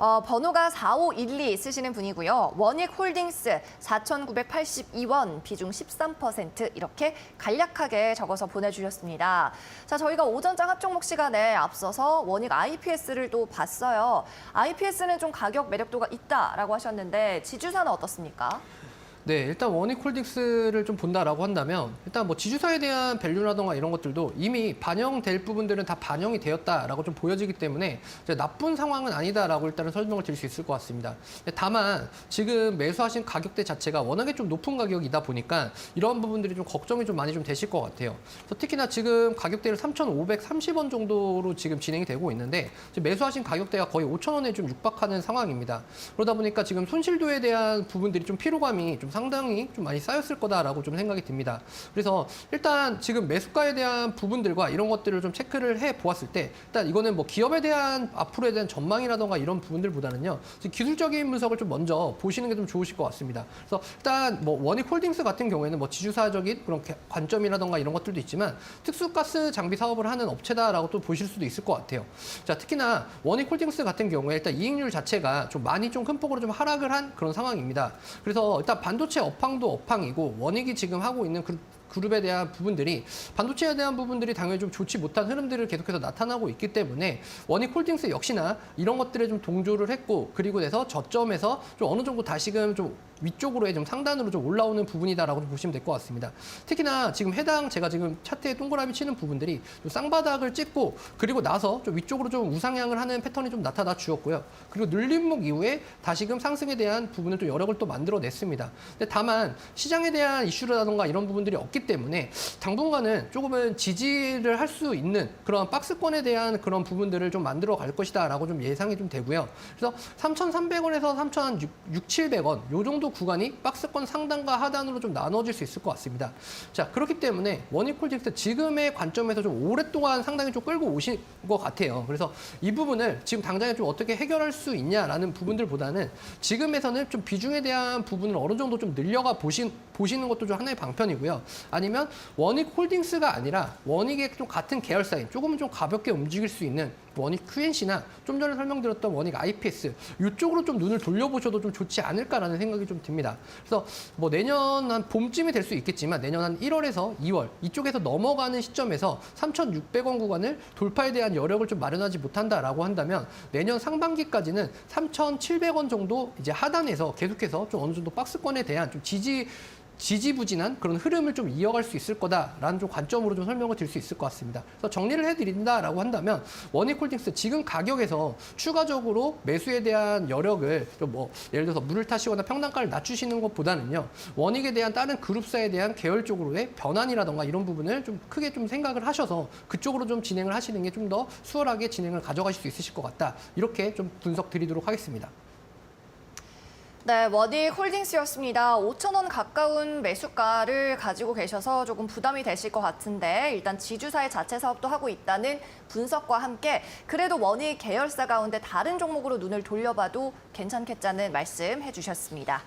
번호가 4512 쓰시는 분이고요. 원익홀딩스 4,982원, 비중 13% 이렇게 간략하게 적어서 보내주셨습니다. 자, 저희가 오전장 합종목 시간에 앞서서 원익 IPS를 또 봤어요. IPS는 좀 가격 매력도가 있다라고 하셨는데 지주사는 어떻습니까? 네, 일단 원익홀딩스를 좀 본다라고 한다면 일단 뭐 지주사에 대한 밸류라던가 이런 것들도 이미 반영될 부분들은 다 반영이 되었다라고 좀 보여지기 때문에 이제 나쁜 상황은 아니다라고 일단은 설명을 드릴 수 있을 것 같습니다. 다만 지금 매수하신 가격대 자체가 워낙에 좀 높은 가격이다 보니까 이러한 부분들이 좀 걱정이 좀 많이 좀 되실 것 같아요. 그래서 특히나 지금 가격대를 3,530원 정도로 지금 진행이 되고 있는데 지금 매수하신 가격대가 거의 5,000원에 좀 육박하는 상황입니다. 그러다 보니까 지금 손실도에 대한 부분들이 좀 피로감이 좀 상당히 좀 많이 쌓였을 거다라고 좀 생각이 듭니다. 그래서 일단 지금 매수가에 대한 부분들과 이런 것들을 좀 체크를 해 보았을 때 일단 이거는 뭐 기업에 대한 앞으로에 대한 전망이라던가 이런 부분들보다는요. 기술적인 분석을 좀 먼저 보시는 게 좀 좋으실 것 같습니다. 그래서 일단 뭐 원익홀딩스 같은 경우에는 뭐 지주사적인 그런 관점이라던가 이런 것들도 있지만 특수가스 장비 사업을 하는 업체다라고 또 보실 수도 있을 것 같아요. 자, 특히나 원익홀딩스 같은 경우에 일단 이익률 자체가 좀 많이 좀 큰 폭으로 좀 하락을 한 그런 상황입니다. 그래서 일단 반도체 업황도 업황이고 원익이 지금 하고 있는 그룹에 대한 부분들이 반도체에 대한 부분들이 당연히 좀 좋지 못한 흐름들을 계속해서 나타나고 있기 때문에 원익홀딩스 역시나 이런 것들에 좀 동조를 했고 그리고 나서 저점에서 좀 어느 정도 다시금 좀 위쪽으로의 좀 상단으로 좀 올라오는 부분이다라고 보시면 될 것 같습니다. 특히나 지금 제가 지금 차트에 동그라미 치는 부분들이 좀 쌍바닥을 찍고 그리고 나서 좀 위쪽으로 좀 우상향을 하는 패턴이 좀 나타나 주었고요. 그리고 눌림목 이후에 다시금 상승에 대한 부분을 또 여력을 또 만들어냈습니다. 근데 다만 시장에 대한 이슈라던가 이런 부분들이 없기 때문에 당분간은 조금은 지지를 할 수 있는 그런 박스권에 대한 그런 부분들을 좀 만들어 갈 것이다라고 좀 예상이 좀 되고요. 그래서 3,300원에서 3,600, 700원 요 정도 구간이 박스권 상단과 하단으로 좀 나눠질 수 있을 것 같습니다. 자, 그렇기 때문에 원익홀딩스 지금의 관점에서 좀 오랫동안 상당히 좀 끌고 오신 것 같아요. 그래서 이 부분을 지금 당장에 좀 어떻게 해결할 수 있냐라는 부분들보다는 지금에서는 좀 비중에 대한 부분을 어느 정도 좀 늘려가 보시는 것도 좀 하나의 방편이고요. 아니면 원익홀딩스가 아니라 원익의 좀 같은 계열사인 조금은 좀 가볍게 움직일 수 있는 원익 QNC나 좀 전에 설명드렸던 원익 IPS 이쪽으로 좀 눈을 돌려보셔도 좀 좋지 않을까라는 생각이 좀 듭니다. 그래서 뭐 내년 한 봄쯤이 될 수 있겠지만 내년 한 1월에서 2월 이쪽에서 넘어가는 시점에서 3,600원 구간을 돌파에 대한 여력을 좀 마련하지 못한다라고 한다면 내년 상반기까지는 3,700원 정도 이제 하단에서 계속해서 좀 어느 정도 박스권에 대한 좀 지지부진한 그런 흐름을 좀 이어갈 수 있을 거다라는 좀 관점으로 좀 설명을 드릴 수 있을 것 같습니다. 그래서 정리를 해드린다라고 한다면 원익홀딩스 지금 가격에서 추가적으로 매수에 대한 여력을 뭐 예를 들어서 물을 타시거나 평단가를 낮추시는 것보다는요 원익에 대한 다른 그룹사에 대한 계열적으로의 변환이라던가 이런 부분을 좀 크게 좀 생각을 하셔서 그쪽으로 좀 진행을 하시는 게 좀 더 수월하게 진행을 가져가실 수 있으실 것 같다. 이렇게 좀 분석 드리도록 하겠습니다. 네, 원익홀딩스였습니다. 5,000원 가까운 매수가를 가지고 계셔서 조금 부담이 되실 것 같은데 일단 지주사의 자체 사업도 하고 있다는 분석과 함께 그래도 원익 계열사 가운데 다른 종목으로 눈을 돌려봐도 괜찮겠다는 말씀 해주셨습니다.